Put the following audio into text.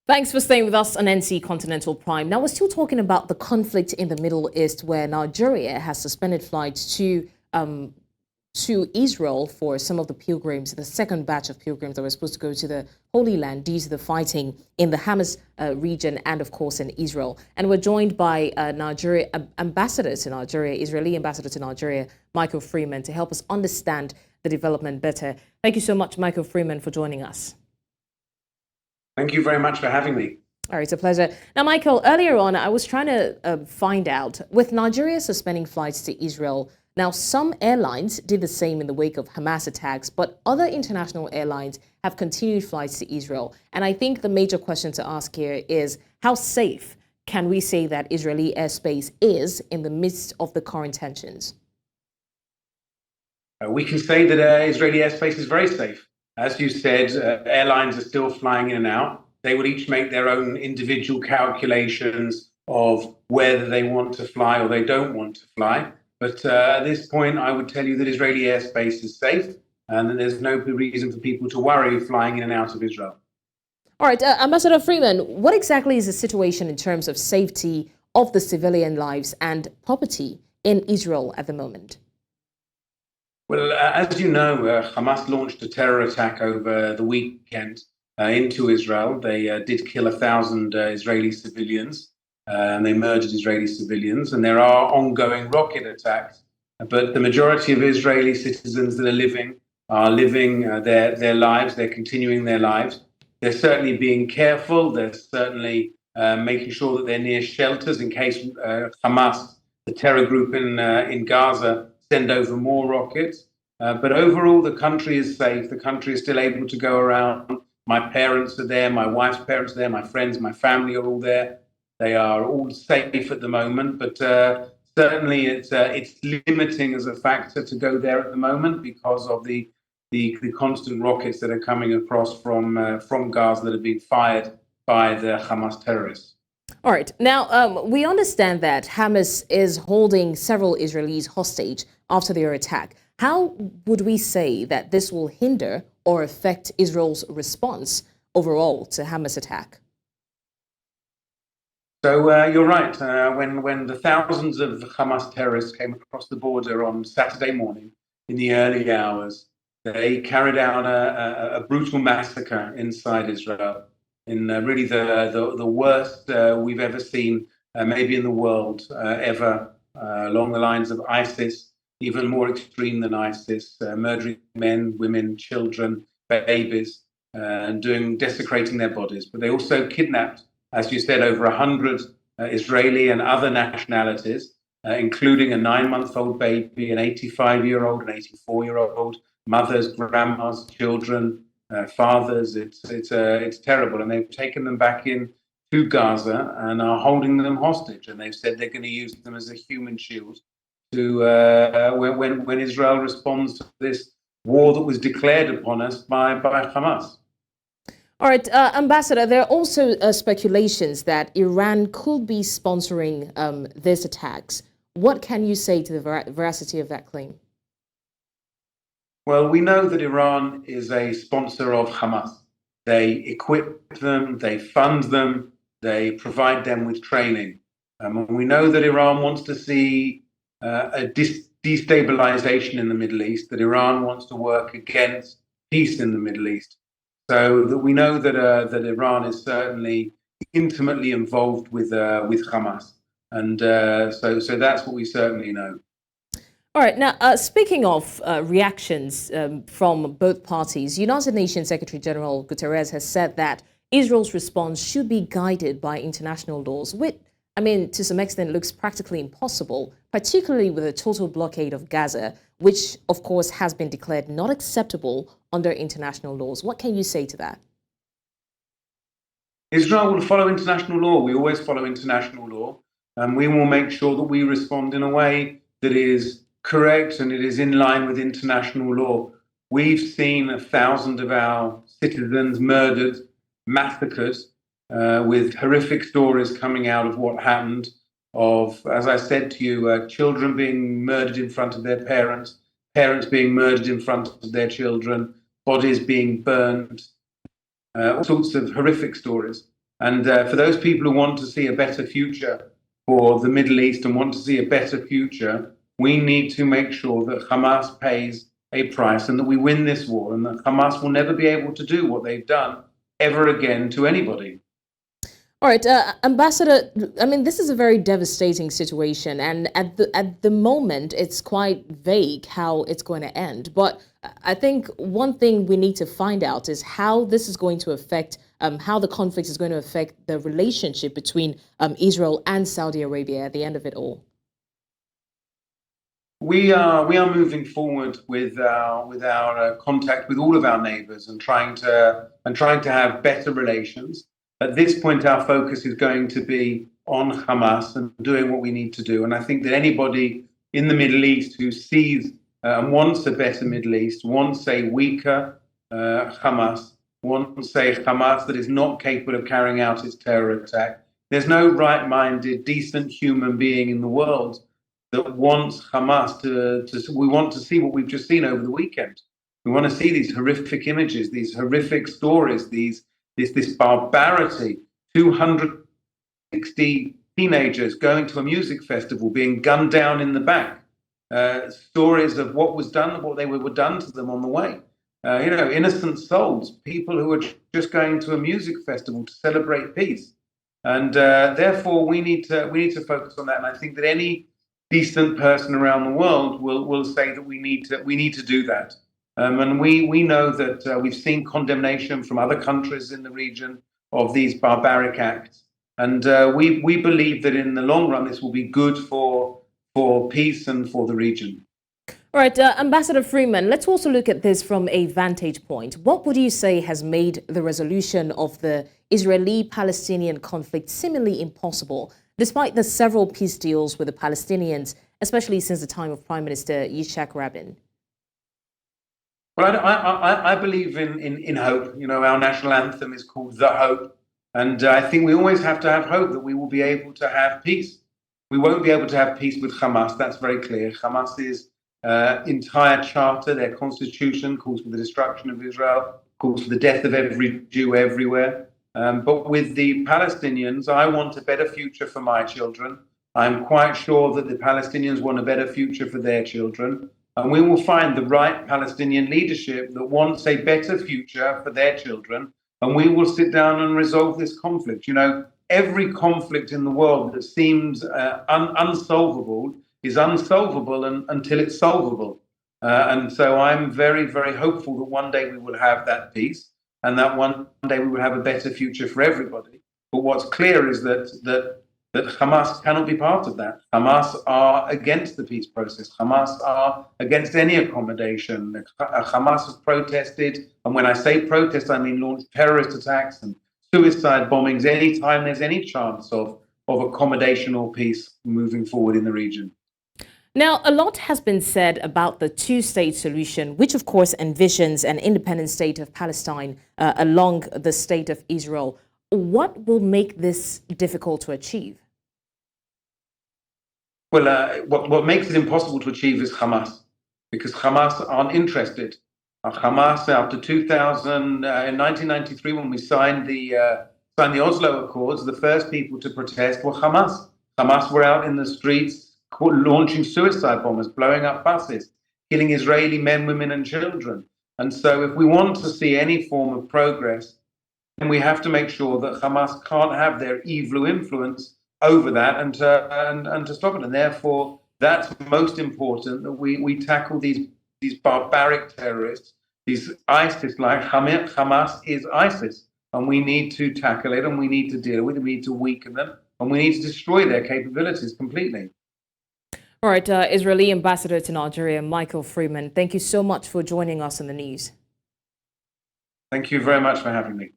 Thanks for staying with us on NC Continental Prime. Now, we're still talking about the conflict in the Middle East, where Nigeria has suspended flights to Israel for some of the pilgrims, the second batch of pilgrims that were supposed to go to the Holy Land due to the fighting in the Hamas region and, of course, in Israel. And we're joined by Nigeria ambassador to Nigeria, Israeli ambassador to Nigeria, Michael Freeman, to help us understand the development better. Thank you so much, Michael Freeman, for joining us. Thank you very much for having me. All right, it's a pleasure. Now, Michael, earlier on, I was trying to find out, with Nigeria suspending flights to Israel, now some airlines did the same in the wake of Hamas attacks, but other international airlines have continued flights to Israel. And I think the major question to ask here is, how safe can we say that Israeli airspace is in the midst of the current tensions? We can say that Israeli airspace is very safe. As you said, airlines are still flying in and out. They will each make their own individual calculations of whether they want to fly or they don't want to fly. But at this point, I would tell you that Israeli airspace is safe and that there's no reason for people to worry flying in and out of Israel. All right, Ambassador Freeman, what exactly is the situation in terms of safety of the civilian lives and property in Israel at the moment? Well, as you know, Hamas launched a terror attack over the weekend into Israel. They did kill 1,000 Israeli civilians, and they murdered Israeli civilians. And there are ongoing rocket attacks. But the majority of Israeli citizens that are living their lives. They're continuing their lives. They're certainly being careful. They're certainly making sure that they're near shelters in case Hamas, the terror group in Gaza, send over more rockets. But overall, the country is safe. The country is still able to go around. My parents are there. My wife's parents are there. My friends, my family are all there. They are all safe at the moment. But certainly, it's limiting as a factor to go there at the moment because of the constant rockets that are coming across from Gaza that are being fired by the Hamas terrorists. All right. Now, we understand that Hamas is holding several Israelis hostage after their attack. How would we say that this will hinder or affect Israel's response overall to Hamas attack? So you're right. When the thousands of Hamas terrorists came across the border on Saturday morning in the early hours, they carried out a brutal massacre inside Israel, in really the worst we've ever seen, maybe in the world ever, along the lines of ISIS, even more extreme than ISIS, murdering men, women, children, babies, and desecrating their bodies. But they also kidnapped, as you said, over 100 Israeli and other nationalities, including a 9-month-old baby, an 85-year-old, an 84-year-old, mothers, grandmas, children, fathers. It's terrible, and they've taken them back in to Gaza and are holding them hostage. And they've said they're going to use them as a human shield to when Israel responds to this war that was declared upon us by Hamas. All right, Ambassador, there are also speculations that Iran could be sponsoring these attacks. What can you say to the veracity of that claim? Well, we know that Iran is a sponsor of Hamas. They equip them, they fund them, they provide them with training. And we know that Iran wants to see a destabilization in the Middle East, that Iran wants to work against peace in the Middle East. So that we know that Iran is certainly intimately involved with Hamas. And so that's what we certainly know. All right. Now, speaking of reactions from both parties, United Nations Secretary General Guterres has said that Israel's response should be guided by international laws, which, I mean, to some extent looks practically impossible, particularly with a total blockade of Gaza, which, of course, has been declared not acceptable under international laws. What can you say to that? Israel will follow international law. We always follow international law. And we will make sure that we respond in a way that is correct and it is in line with international law. We've seen 1,000 of our citizens murdered, massacred, with horrific stories coming out of what happened, of, as I said to you, children being murdered in front of their parents, parents being murdered in front of their children, bodies being burned, all sorts of horrific stories. And for those people who want to see a better future for the Middle East and want to see a better future, we need to make sure that Hamas pays a price and that we win this war, and that Hamas will never be able to do what they've done ever again to anybody. All right, Ambassador, I mean, this is a very devastating situation, and at the moment, it's quite vague how it's going to end. But I think one thing we need to find out is how this is going to affect, how the conflict is going to affect the relationship between Israel and Saudi Arabia at the end of it all. We are moving forward with our contact with all of our neighbours and trying to have better relations. At this point, our focus is going to be on Hamas and doing what we need to do. And I think that anybody in the Middle East who sees and wants a better Middle East, wants a weaker Hamas, wants a Hamas that is not capable of carrying out its terror attack. There's no right-minded, decent human being in the world that wants Hamas we want to see what we've just seen over the weekend. We want to see these horrific images, these horrific stories, this barbarity. 260 teenagers going to a music festival, being gunned down in the back. Stories of what was done, what they were done to them on the way. Innocent souls, people who are just going to a music festival to celebrate peace. And therefore, we need to focus on that. And I think that any decent person around the world will say that we need to do that. And we know that we've seen condemnation from other countries in the region of these barbaric acts. And we believe that in the long run, this will be good for peace and for the region. All right, Ambassador Freeman, let's also look at this from a vantage point. What would you say has made the resolution of the Israeli-Palestinian conflict seemingly impossible, despite the several peace deals with the Palestinians, especially since the time of Prime Minister Yitzhak Rabin? Well, I believe in hope. Our national anthem is called The Hope. And I think we always have to have hope that we will be able to have peace. We won't be able to have peace with Hamas. That's very clear. Hamas's entire charter, their constitution, calls for the destruction of Israel, calls for the death of every Jew everywhere. But with the Palestinians, I want a better future for my children. I'm quite sure that the Palestinians want a better future for their children. And we will find the right Palestinian leadership that wants a better future for their children. And we will sit down and resolve this conflict. Every conflict in the world that seems unsolvable is unsolvable until it's solvable. And so I'm very, very hopeful that one day we will have that peace and that one day we will have a better future for everybody. But what's clear is that Hamas cannot be part of that. Hamas are against the peace process. Hamas are against any accommodation. Hamas has protested, and when I say protest, I mean launched terrorist attacks and suicide bombings anytime there's any chance of accommodation or peace moving forward in the region. Now, a lot has been said about the two-state solution, which of course envisions an independent state of Palestine along the state of Israel. What will make this difficult to achieve? Well, what makes it impossible to achieve is Hamas, because Hamas aren't interested. Hamas, after in 1993, when we signed the Oslo Accords, the first people to protest were Hamas. Hamas were out in the streets launching suicide bombers, blowing up buses, killing Israeli men, women, and children. And so, if we want to see any form of progress, then we have to make sure that Hamas can't have their evil influence over that and to stop it. And therefore, that's most important, that we tackle these barbaric terrorists, these ISIS-like. Hamas is ISIS, and we need to tackle it, and we need to deal with it, we need to weaken them, and we need to destroy their capabilities completely. All right, Israeli Ambassador to Nigeria, Michael Freeman, thank you so much for joining us in the news. Thank you very much for having me.